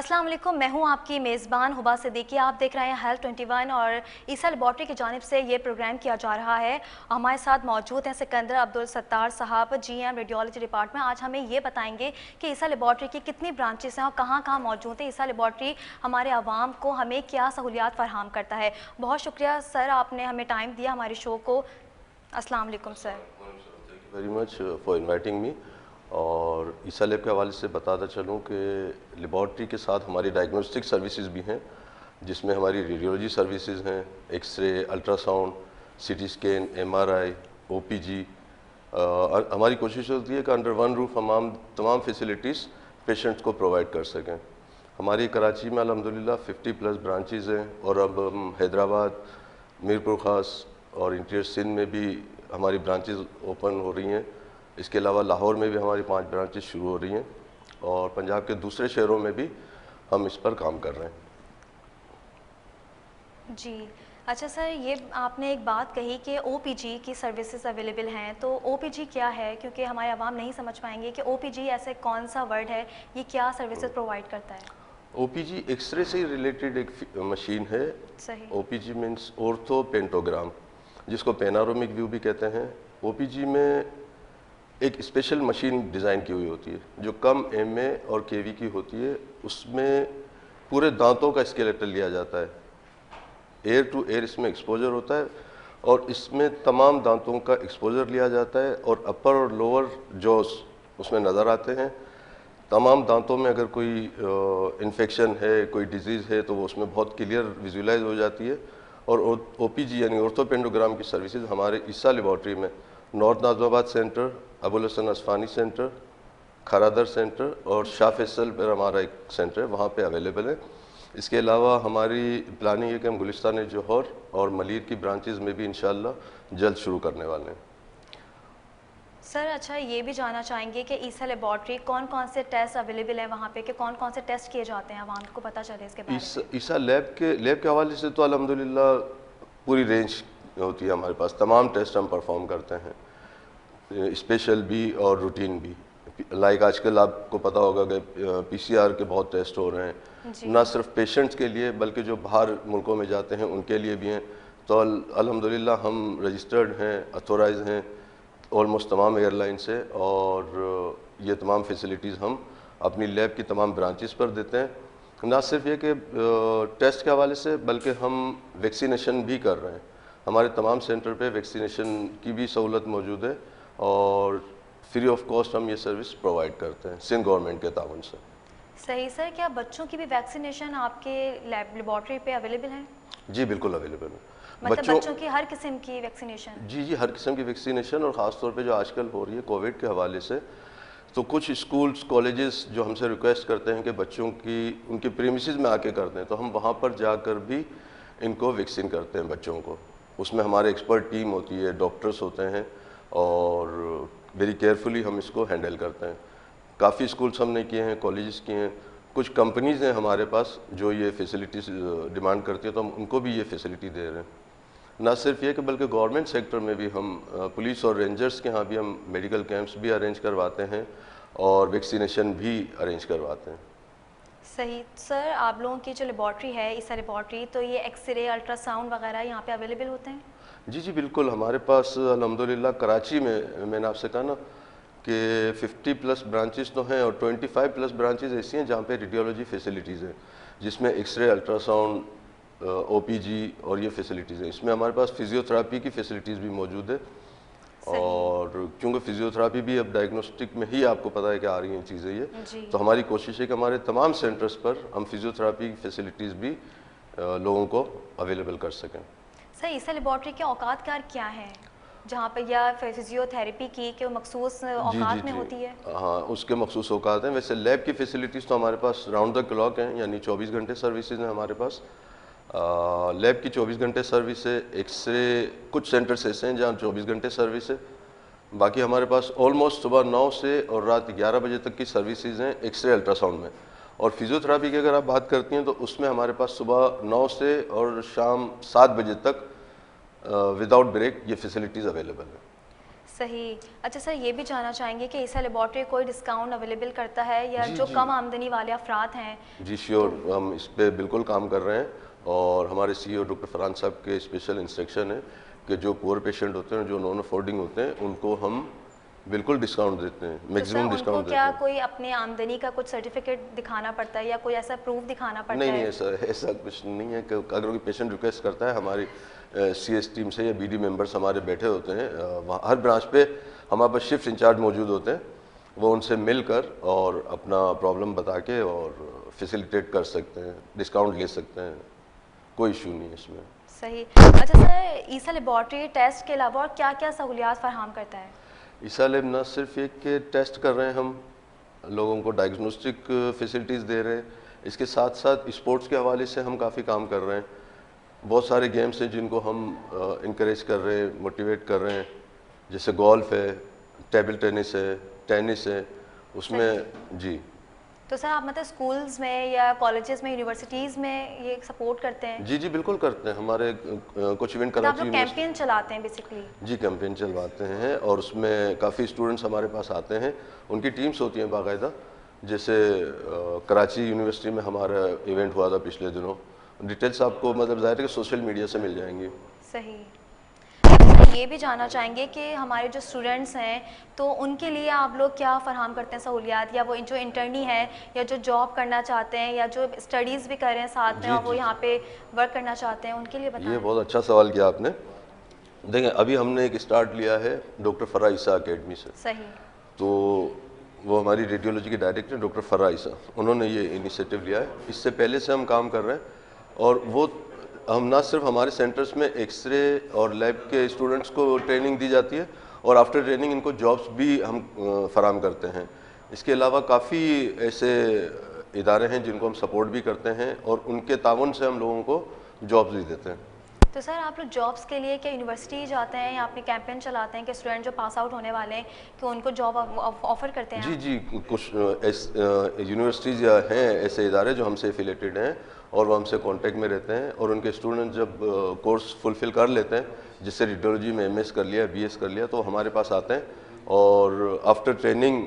अस्सलाम वालेकुम, मैं हूं आपकी मेज़बान हुबा सिद्दीकी। आप देख रहे हैं हेल्थ 21 और ईसा लेबॉर्ट्री की जानिब से ये प्रोग्राम किया जा रहा है। हमारे साथ मौजूद हैं सिकंदर अब्दुल सत्तार साहब, जीएम रेडियोलॉजी डिपार्टमेंट। आज हमें ये बताएंगे कि ईसा लेबॉर्ट्री की कितनी ब्रांचेस हैं और कहाँ कहाँ मौजूद हैं। ईसा लेबॉर्ट्री हमारे आवाम को हमें क्या सहूलियात फराहम करता है। बहुत शुक्रिया सर, आपने हमें टाइम दिया हमारे शो को। अस्सलाम वालेकुम sir. Very much for inviting me. और ईसा लैब के हवाले से बताता चलूँ कि लेबॉर्ट्री के साथ हमारी डायग्नोस्टिक सर्विसेज भी हैं, जिसमें हमारी रेडियोलॉजी सर्विसेज हैं, x ray, ultrasound, CT scan, MRI, OPG. हमारी कोशिश होती है कि अंडर वन रूफ हम तमाम फैसिलिटीज़ पेशेंट्स को प्रोवाइड कर सकें। हमारी कराची में अल्हम्दुलिल्लाह 50+ ब्रांचेज़ हैं और अब हम हैदराबाद, मीरपुर ख़ास और इंटीरियर सिंध में भी हमारी ब्रांचेज़ ओपन हो रही हैं। इसके अलावा लाहौर में भी हमारी 5 ब्रांचेस शुरू हो रही हैं और पंजाब के दूसरे शहरों में भी हम इस पर काम कर रहे हैं। जी अच्छा सर, ये आपने एक बात कही कि ओपीजी की सर्विसेज अवेलेबल हैं, तो ओपीजी क्या है? क्योंकि हमारे आवाम नहीं समझ पाएंगे कि ओपीजी ऐसे कौन सा वर्ड है, ये क्या सर्विसेज प्रोवाइड करता है। ओपीजी एक्सरे से रिलेटेड एक मशीन है। सही। ओपीजी मीन्स ऑर्थो पेंटोग्राम, जिसको पेनारोमिक व्यू भी कहते हैं। ओपीजी में एक स्पेशल मशीन डिज़ाइन की हुई होती है जो कम एमए और केवी की होती है। उसमें पूरे दांतों का स्केलेटल लिया जाता है, एयर टू एयर इसमें एक्सपोजर होता है और इसमें तमाम दांतों का एक्सपोजर लिया जाता है और अपर और लोअर जॉस उसमें नज़र आते हैं। तमाम दांतों में अगर कोई इन्फेक्शन है, कोई डिजीज़ है, तो वो उसमें बहुत क्लियर विजुलाइज हो जाती है। और ओपीजी यानी ऑर्थोपेंडोग्राम की सर्विसेज हमारे ईसा लेबॉर्ट्री में north Nazimabad centre, Abul Hasan Isfahani centre, Kharadar centre और शाह फैसल पर हमारा एक सेंटर है, वहाँ पे अवेलेबल है। इसके अलावा हमारी प्लानिंग है कि हम गुलिस्तान जौहर और मलीर की ब्रांचेज़ में भी इंशाअल्लाह जल्द शुरू करने वाले हैं। सर अच्छा, ये भी जानना चाहेंगे कि ईसा लेबॉर्ट्री कौन कौन से टेस्ट अवेलेबल है वहाँ पे, कि कौन कौन से टेस्ट किए जाते हैं, आवाम को पता चले इसके बारे में। ईसा लैब के हवाले से तो अल्हम्दुलिल्लाह पूरी रेंज होती है हमारे पास। तमाम टेस्ट हम परफॉर्म करते हैं, स्पेशल भी और रूटीन भी। लाइक आजकल आपको पता होगा कि पीसीआर के बहुत टेस्ट हो रहे हैं, ना सिर्फ पेशेंट्स के लिए बल्कि जो बाहर मुल्कों में जाते हैं उनके लिए भी हैं। तो अल्हम्दुलिल्लाह हम रजिस्टर्ड हैं, अथोराइज हैं ऑलमोस्ट तमाम एयरलाइन से, और ये तमाम फैसिलिटीज़ हम अपनी लैब की तमाम ब्रांचेस पर देते हैं। ना सिर्फ ये कि टेस्ट के हवाले से बल्कि हम वैक्सीनेशन भी कर रहे हैं। हमारे तमाम सेंटर पे वैक्सीनेशन की भी सहूलत मौजूद है और फ्री ऑफ कॉस्ट हम ये सर्विस प्रोवाइड करते हैं सिंध गवर्नमेंट के ताउन से। सही सर, क्या बच्चों की भी वैक्सीनेशन आपके लेबॉर्ट्री पे अवेलेबल है? जी बिल्कुल अवेलेबल है। मतलब बच्चों की हर किस्म की वैक्सीनेशन? जी हर किस्म की वैक्सीनेशन, और ख़ास तौर पे जो आजकल हो रही है कोविड के हवाले से, तो कुछ स्कूल्स कॉलेजेस जो हमसे रिक्वेस्ट करते हैं कि बच्चों की उनके प्रीमिसेस में आके करते हैं, तो हम वहाँ पर जाकर भी इनको वैक्सीन करते हैं बच्चों को। उसमें हमारे एक्सपर्ट टीम होती है, डॉक्टर्स होते हैं और वेरी केयरफुली हम इसको हैंडल करते हैं। काफ़ी स्कूल्स हमने किए हैं, कॉलेजेस किए हैं, कुछ कंपनीज़ हैं हमारे पास जो ये फैसिलिटीज़ डिमांड करती है, तो हम उनको भी ये फैसिलिटी दे रहे हैं। ना सिर्फ ये कि बल्कि गवर्नमेंट सेक्टर में भी हम पुलिस और रेंजर्स के यहाँ भी हम मेडिकल कैंप्स भी अरेंज करवाते हैं और वैक्सीनेशन भी अरेंज करवाते हैं। सही सर, आप लोगों की जो लेबॉर्ट्री है ईसा लेबॉर्ट्री, तो ये एक्सरे, अल्ट्रासाउंड वगैरह यहाँ पे अवेलेबल होते हैं? जी बिल्कुल, हमारे पास अल्हम्दुलिल्लाह कराची में मैंने आपसे कहा ना कि 50+ ब्रांचेस तो हैं और 25+ ब्रांचेस ऐसी हैं जहाँ पे रेडियोलॉजी फैसिलिटीज़ हैं, जिसमें एक्सरे, अल्ट्रासाउंड, ओपीजी और ये फैसिलिटीज़ हैं। इसमें हमारे पास फिजियोथेरापी की फैसिलिटीज़ भी मौजूद है, और क्योंकि फिजियोथेरापी भी अब डायग्नोस्टिक में ही आपको पता है कि आ रही हैं चीज़ें ये, तो हमारी कोशिश है कि हमारे तमाम सेंटर्स पर हम फिजियोथेरापी की फैसिलिटीज़ भी लोगों को अवेलेबल कर सकें। सर ईसा लेबॉर्ट्री के औकात क्या है जहाँ पर या फिजियोथेरेपी की के मखसूस औकात में होती है? हाँ, उसके मखसूस औकात हैं। वैसे लैब की फैसिलिटीज़ तो हमारे पास राउंड द क्लॉक हैं, यानी 24 घंटे सर्विसेज हैं हमारे पास। लैब की 24 घंटे सर्विस है। एक्सरे कुछ सेंटर्स ऐसे हैं जहाँ 24 घंटे सर्विस है। बाकी हमारे पास ऑलमोस्ट सुबह 9 से और रात 11 बजे तक की सर्विसेज हैं एक्सरे अल्ट्रासाउंड में। और फिजियोथेरापी की अगर आप बात करती हैं तो उसमें हमारे पास सुबह 9 से और शाम 7 बजे तक विदाउट ब्रेक ये फैसिलिटीज़ अवेलेबल है। सही। अच्छा सर, ये भी जानना चाहेंगे कि ईसा लेबॉर्ट्री कोई डिस्काउंट अवेलेबल करता है या जी जो जी कम आमदनी वाले अफराद हैं? जी तो श्योर, हम इस पे बिल्कुल काम कर रहे हैं और हमारे सीईओ डॉक्टर फरहान साहब के स्पेशल इंस्ट्रक्शन है कि जो पुअर पेशेंट होते हैं, जो नॉन अफोर्डिंग होते हैं, उनको हम बिल्कुल डिस्काउंट देते हैं, तो सर मैक्सिमम उनको डिस्काउंट देते क्या हैं। कोई अपने आमदनी का कुछ सर्टिफिकेट दिखाना पड़ता है या कोई ऐसा प्रूफ दिखाना पड़ता नहीं नहीं, है? ऐसा ऐसा कुछ नहीं है कि अगर कोई पेशेंट रिक्वेस्ट करता है, हमारी सीएस टीम से या बीडी मेंबर्स हमारे बैठे होते हैं, वहाँ हर ब्रांच पे हमारे पास शिफ्ट इंचार्ज मौजूद होते हैं, वो उनसे मिलकर और अपना प्रॉब्लम बता के और फैसिलिटेट कर सकते हैं, डिस्काउंट ले सकते हैं, कोई इशू नहीं है इसमें। सही। अच्छा सर, ईसा लेबॉर्ट्री टेस्ट के अलावा और क्या क्या सहूलियात फराहम करता है? ईसा लैब न सिर्फ एक के टेस्ट कर रहे हैं, हम लोगों को डायग्नोस्टिक फैसिलिटीज़ दे रहे हैं, इसके साथ साथ स्पोर्ट्स के हवाले से हम काफ़ी काम कर रहे हैं। बहुत सारे गेम्स हैं जिनको हम इनक्रेज कर रहे हैं, मोटिवेट कर रहे हैं, जैसे गोल्फ है, टेबल टेनिस है, उसमें जी। तो सर आप मतलब स्कूल्स में या कॉलेजेस में, यूनिवर्सिटीज़ में ये सपोर्ट करते हैं? जी जी बिल्कुल करते हैं, हमारे कुछ इवेंट मतलब आप कराची लोग यूनिवर्सिटी कैंपेन चलाते हैं बेसिकली? जी कैंपेन चलवाते हैं और उसमें काफ़ी स्टूडेंट्स हमारे पास आते हैं, उनकी टीम्स होती हैं बाकायदा। जैसे कराची यूनिवर्सिटी में हमारा इवेंट हुआ था पिछले दिनों, डिटेल्स आपको मतलब ज़ाहिर है कि सोशल मीडिया से मिल जाएंगी। सही। अच्छा, ये भी जानना चाहेंगे कि हमारे जो स्टूडेंट्स हैं तो उनके लिए आप लोग क्या फराहम करते हैं सहूलियात, या वो जो इंटर्नी है या जो जॉब करना चाहते हैं या जो स्टडीज़ भी कर रहे हैं साथ में जी और वो जी यहाँ पे वर्क करना चाहते हैं, उनके लिए ये बताएं। बहुत अच्छा सवाल किया आपने। देखें, अभी हमने एक स्टार्ट लिया है डॉक्टर फराह ईसा अकेडमी से, सही। तो वो हमारी रेडियोलॉजी के डायरेक्टर डॉक्टर फराह ईसा, उन्होंने ये इनिशिएटिव लिया है। इससे पहले से हम काम कर रहे हैं और वो हम ना सिर्फ हमारे सेंटर्स में एक्सरे और लैब के स्टूडेंट्स को ट्रेनिंग दी जाती है और आफ्टर ट्रेनिंग इनको जॉब्स भी हम फराहम करते हैं। इसके अलावा काफ़ी ऐसे इदारे हैं जिनको हम सपोर्ट भी करते हैं और उनके ताउन से हम लोगों को जॉब्स भी देते हैं। तो सर आप लोग जॉब्स के लिए क्या यूनिवर्सिटी जाते हैं या अपने कैंपेन चलाते हैं कि स्टूडेंट जो पास आउट होने वाले हैं कि उनको जॉब ऑफर करते हैं जी आप? जी, कुछ यूनिवर्सिटीज़ या हैं ऐसे इदारे जो हमसे एफिलेटेड हैं और वो हमसे कांटेक्ट में रहते हैं और उनके स्टूडेंट जब कोर्स फुलफ़िल कर लेते हैं, जिससे रेडियोलॉजी में एमएस कर लिया, बीएस कर लिया, तो हमारे पास आते हैं और आफ्टर ट्रेनिंग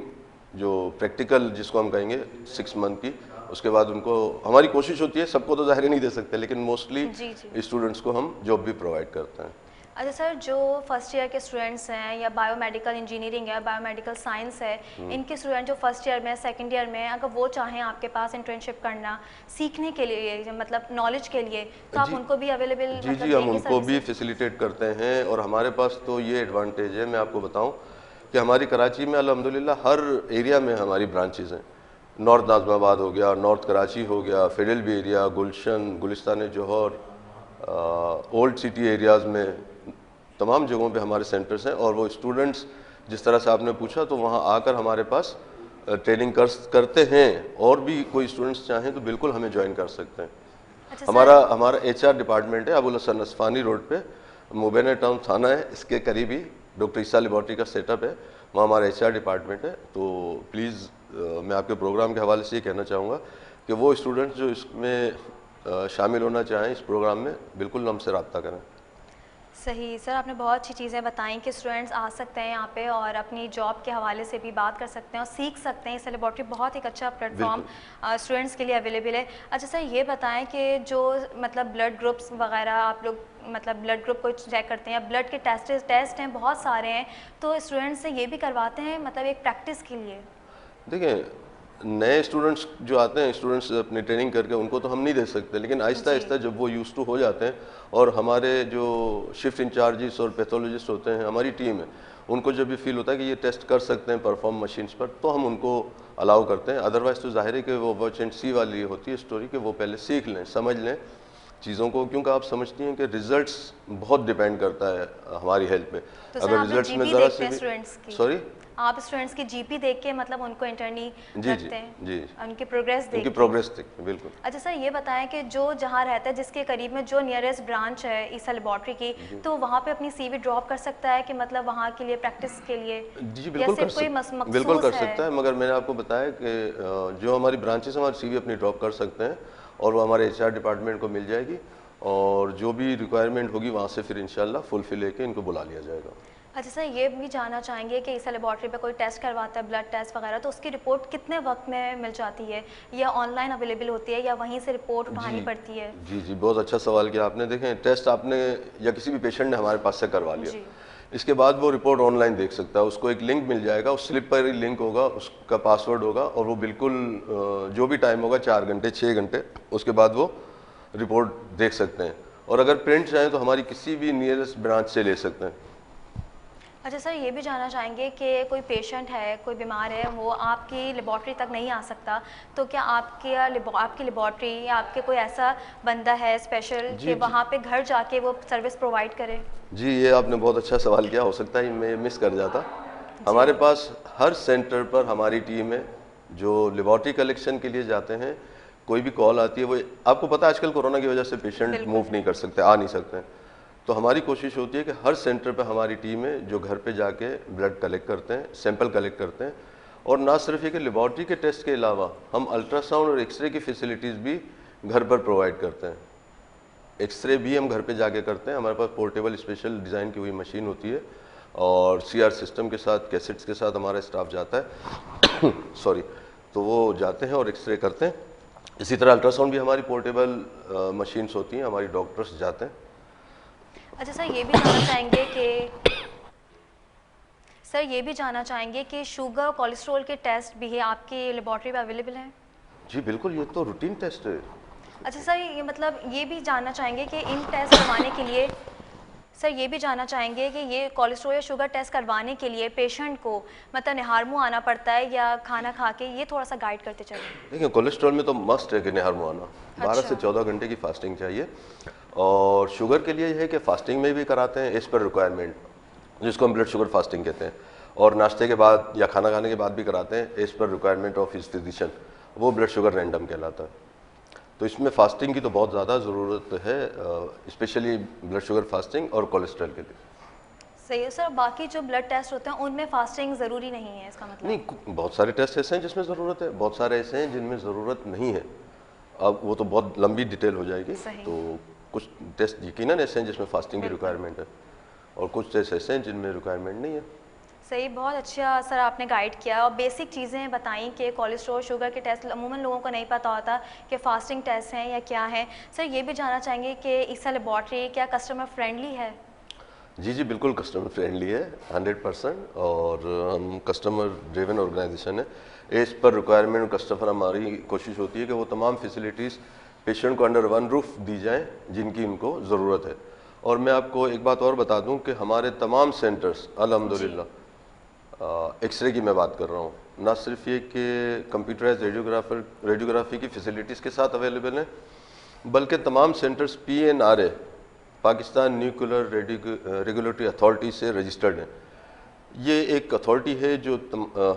जो प्रैक्टिकल जिसको हम कहेंगे 6 मंथ की, उसके बाद उनको हमारी कोशिश होती है, सबको तो ज़ाहिर नहीं दे सकते, लेकिन मोस्टली जी जी। स्टूडेंट्स को हम जॉब भी प्रोवाइड करते हैं। अच्छा सर, जो फर्स्ट ईयर के स्टूडेंट्स हैं या बायोमेडिकल इंजीनियरिंग है, बायोमेडिकल साइंस है, इनके स्टूडेंट जो फर्स्ट ईयर में, सेकंड ईयर में, अगर वो चाहें आपके पास इंटर्नशिप करना सीखने के लिए, मतलब नॉलेज के लिए, तो आप जी उनको भी अवेलेबल जी मतलब जी, हम देंगे उनको भी सर्विसेज? फैसिलिटेट करते हैं और हमारे पास तो ये एडवांटेज है, मैं आपको बताऊं कि हमारी कराची में अल्हम्दुलिल्लाह हर एरिया में हमारी ब्रांचेज़ हैं। नॉर्थ नाज़िमाबाद हो गया, नॉर्थ कराची हो गया, फेडरल बी एरिया, गुलशन, गुलिस्तान जौहर, ओल्ड सिटी एरियाज़ में, तमाम जगहों पे हमारे सेंटर्स हैं और वो स्टूडेंट्स जिस तरह से आपने पूछा तो वहाँ आकर हमारे पास ट्रेनिंग करते हैं और भी कोई स्टूडेंट्स चाहें तो बिल्कुल हमें ज्वाइन कर सकते हैं। अच्छा हमारा सर। हमारा एचआर डिपार्टमेंट है अबुल हसन असफानी रोड पे, मुबैना टाउन थाना है, इसके करीब ही डॉक्टर ईसा लेबॉर्ट्री का सेटअप है, वहाँ हमारा एचआर डिपार्टमेंट है। तो प्लीज़ मैं आपके प्रोग्राम के हवाले से ये कहना चाहूँगा कि वो स्टूडेंट्स जो इसमें शामिल होना चाहें इस प्रोग्राम में, बिल्कुल हमसे रब्ता करें। सही। सर आपने बहुत अच्छी चीज़ें बताई कि स्टूडेंट्स आ सकते हैं यहाँ पे और अपनी जॉब के हवाले से भी बात कर सकते हैं और सीख सकते हैं। इस लेबॉर्ट्री बहुत एक अच्छा प्लेटफॉर्म स्टूडेंट्स के लिए अवेलेबल है। अच्छा सर, ये बताएं कि जो मतलब ब्लड ग्रुप्स वगैरह आप लोग मतलब ब्लड ग्रुप को चेक करते हैं या ब्लड के टेस्ट हैं, बहुत सारे हैं, तो स्टूडेंट्स से ये भी करवाते हैं मतलब एक प्रैक्टिस के लिए? देखिए, नए स्टूडेंट्स जो आते हैं, स्टूडेंट्स अपनी ट्रेनिंग करके, उनको तो हम नहीं दे सकते, लेकिन आहिस्ता आहिस्ता जब वो यूज़ टू हो जाते हैं और हमारे जो शिफ्ट इंचार्जिस और पैथोलॉजिस्ट होते हैं, हमारी टीम है, उनको जब भी फील होता है कि ये टेस्ट कर सकते हैं परफॉर्म मशीन्स पर, तो हम उनको अलाउ करते हैं। अदरवाइज़ तो ज़ाहिर है कि वो वॉच एंड सी वाली होती है स्टोरी, कि वो पहले सीख लें, समझ लें चीज़ों को, क्योंकि आप समझती हैं कि रिजल्ट्स बहुत डिपेंड करता है हमारी हेल्थ पे। तो सर अगर आप लोग रिजल्ट्स में जीपी ज़रा देखते सी हैं भी, स्टूडेंट्स की? सॉरी, आप स्टूडेंट्स की जीपी देख के मतलब उनको इंटरनी जी रखते हैं? जी, उनकी प्रोग्रेस देख उनकी के? प्रोग्रेस देख, बिल्कुल। अच्छा सर, ये बताएं कि जो जहाँ रहता है, जिसके करीब में जो नियरेस्ट ब्रांच है ईसा लेबॉर्ट्री की, तो वहाँ पे अपनी सीवी ड्रॉप कर सकता है कि मतलब वहाँ के लिए प्रैक्टिस के लिए, जी या बिल्कुल सिर्फ कोई बिल्कुल मखसूस कर है? सकता है, मगर मैंने आपको बताया कि जो हमारी ब्रांचेस हमारी सीवी अपनी ड्रॉप कर सकते हैं और वो हमारे एचआर डिपार्टमेंट को मिल जाएगी और जो भी रिक्वायरमेंट होगी वहाँ से फिर इंशाल्लाह फुलफिल लेके इनको बुला लिया जाएगा। अच्छा सर, ये भी जानना चाहेंगे कि ईसा लेबॉर्ट्री पे कोई टेस्ट करवाता है, ब्लड टेस्ट वगैरह, तो उसकी रिपोर्ट कितने वक्त में मिल जाती है, या ऑनलाइन अवेलेबल होती है, या वहीं से रिपोर्ट उठानी पड़ती है? जी, बहुत अच्छा सवाल किया आपने। देखें, टेस्ट आपने या किसी भी पेशेंट ने हमारे पास से करवा लिया, जी। इसके बाद वो रिपोर्ट ऑनलाइन देख सकता है। उसको एक लिंक मिल जाएगा, उस स्लिप पर ही लिंक होगा, उसका पासवर्ड होगा, और वो बिल्कुल जो भी टाइम होगा, 4 घंटे 6 घंटे, उसके बाद वो रिपोर्ट देख सकते हैं। और अगर प्रिंट चाहें तो हमारी किसी भी नियरेस्ट ब्रांच से ले सकते हैं। अच्छा सर, ये भी जानना चाहेंगे कि कोई पेशेंट है, कोई बीमार है, वो आपकी लेबॉर्ट्री तक नहीं आ सकता, तो क्या आपकी लेबॉर्ट्री या आपके कोई ऐसा बंदा है स्पेशल कि वहाँ पे घर जाके वो सर्विस प्रोवाइड करे? जी, ये आपने बहुत अच्छा सवाल किया। हो सकता है मैं मिस कर जाता। हमारे पास हर सेंटर पर हमारी टीम है जो लेबॉर्ट्री कलेक्शन के लिए जाते हैं। कोई भी कॉल आती है, वो आपको पता है आजकल कोरोना की वजह से पेशेंट मूव नहीं कर सकते, आ नहीं सकते हैं, तो हमारी कोशिश होती है कि हर सेंटर पे हमारी टीम है जो घर पे जाके ब्लड कलेक्ट करते हैं, सैंपल कलेक्ट करते हैं। और ना सिर्फ ये कि लेबॉर्ट्री के टेस्ट के अलावा हम अल्ट्रासाउंड और एक्सरे की फैसिलिटीज़ भी घर पर प्रोवाइड करते हैं। एक्सरे भी हम घर पे जाके करते हैं। हमारे पास पोर्टेबल स्पेशल डिज़ाइन की हुई मशीन होती है, और सीआर सिस्टम के साथ, कैसेट्स के साथ हमारा स्टाफ जाता है सॉरी, तो वो जाते हैं और एक्सरे करते हैं। इसी तरह अल्ट्रासाउंड भी हमारी पोर्टेबल मशीन्स होती हैं, हमारी डॉक्टर्स जाते हैं। अच्छा सर, ये भी जानना चाहेंगे कि शुगर और कोलेस्ट्रॉल के टेस्ट भी है आपकी लेबॉर्ट्री में अवेलेबल हैं? जी बिल्कुल, ये तो रूटीन टेस्ट है। अच्छा सर, ये मतलब ये भी जानना चाहेंगे कि इन टेस्ट करवाने के लिए, सर ये भी जानना चाहेंगे कि ये कोलेस्ट्रॉल या शुगर टेस्ट करवाने के लिए पेशेंट को मतलब निहारमू आना पड़ता है या खाना खा के, ये थोड़ा सा गाइड करते चलें। देखिए, कोलेस्ट्रॉल में तो मस्ट है कि निहारमू आना, 12 से 14 घंटे की फास्टिंग चाहिए। और शुगर के लिए यह है कि फास्टिंग में भी कराते हैं एज पर रिक्वायरमेंट, जिसको हम ब्लड शुगर फास्टिंग कहते हैं। और नाश्ते के बाद या खाना खाने के बाद भी कराते हैं as per requirement of his physician, वो ब्लड शुगर रैंडम कहलाता है। तो इसमें फास्टिंग की तो बहुत ज़्यादा ज़रूरत है, स्पेशली ब्लड शुगर फास्टिंग और कोलेस्ट्रॉल के लिए। सही है सर। बाकी जो ब्लड टेस्ट होते हैं उनमें फास्टिंग ज़रूरी नहीं है, इसका मतलब? नहीं, बहुत सारे टेस्ट ऐसे हैं जिसमें ज़रूरत है, बहुत सारे ऐसे हैं जिनमें ज़रूरत नहीं है। अब वो तो बहुत लंबी डिटेल हो जाएगी, तो कुछ टेस्ट यकीनन ऐसे हैं जिसमें फास्टिंग की रिक्वायरमेंट है, और कुछ टेस्ट ऐसे हैं जिनमें रिक्वायरमेंट नहीं है। सही, बहुत अच्छा सर आपने गाइड किया और बेसिक चीज़ें बताई कि कोलेस्ट्रॉल शुगर के टेस्ट अमूमन लोगों को नहीं पता होता कि फास्टिंग टेस्ट हैं या क्या है। सर ये भी जानना चाहेंगे कि ईसा लेबॉर्ट्री क्या कस्टमर फ्रेंडली है? जी बिल्कुल कस्टमर फ्रेंडली है 100%, और हम कस्टमर ड्रिवन ऑर्गेनाइजेशन है। एज पर रिक्वायरमेंट कस्टमर, हमारी कोशिश होती है कि वो तमाम फैसिलिटीज़ पेशेंट को अंडर वन रूफ दी जाएँ जिनकी उनको ज़रूरत है। और मैं आपको एक बात और बता दूं कि हमारे तमाम सेंटर्स अल्हम्दुलिल्लाह, एक्सरे की मैं बात कर रहा हूँ, ना सिर्फ ये कि कंप्यूटराइज रेडियोग्राफी की फैसिलिटीज़ के साथ अवेलेबल हैं, बल्कि तमाम centres PNRA Pakistan nuclear regulatory authority से रजिस्टर्ड हैं। ये एक अथॉरिटी है जो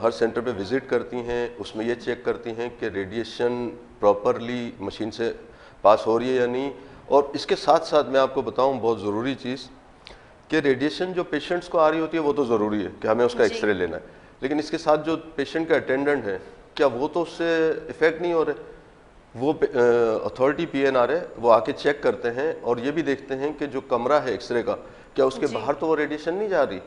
हर सेंटर पे विज़िट करती हैं, उसमें ये चेक करती हैं कि रेडिएशन प्रॉपरली मशीन से पास हो रही है या नहीं। और इसके साथ साथ मैं आपको बताऊं बहुत ज़रूरी चीज़ कि रेडिएशन जो पेशेंट्स को आ रही होती है वो तो ज़रूरी है कि हमें उसका एक्सरे लेना है, लेकिन इसके साथ जो पेशेंट का अटेंडेंट है, क्या वो तो उससे इफ़ेक्ट नहीं हो रहे? वो अथॉरिटी PNRA वो आके चेक करते हैं और ये भी देखते हैं कि जो कमरा है एक्सरे का, क्या उसके बाहर तो वो रेडिएशन नहीं जा रही।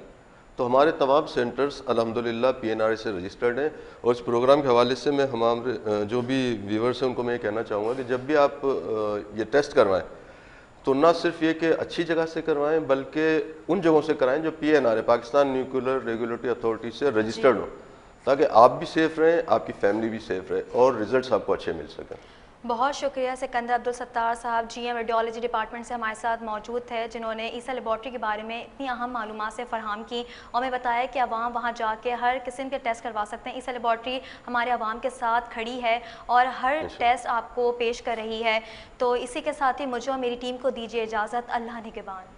तो हमारे तमाम सेंटर्स अल्हम्दुलिल्लाह PNRA से रजिस्टर्ड हैं। और इस प्रोग्राम के हवाले से मैं हमारे जो भी व्यूवर्स हैं उनको मैं ये कहना चाहूँगा कि जब भी आप ये टेस्ट करवाएं तो ना सिर्फ ये कि अच्छी जगह से करवाएं, बल्कि उन जगहों से कराएं जो PNRA Pakistan nuclear regulatory authority से रजिस्टर्ड हो, ताकि आप भी सेफ़ रहें, आपकी फैमिली भी सेफ़ रहे और रिजल्ट्स आपको अच्छे मिल सकें। बहुत शुक्रिया सिकंदर अब्दुल सत्तार साहब, GM रेडियोलॉजी डिपार्टमेंट से हमारे साथ मौजूद थे, जिन्होंने ईसा लेबॉर्ट्री के बारे में इतनी अहम मालूमात से फराहम की और हमें बताया कि अवाम वहाँ जाके हर किस्म के टेस्ट करवा सकते हैं। ईसा लेबॉर्ट्री हमारे अवाम के साथ खड़ी है और हर टेस्ट आपको पेश कर रही है। तो इसी के साथ ही मुझे और मेरी टीम को दीजिए इजाज़त। अल्लाह निगहबान।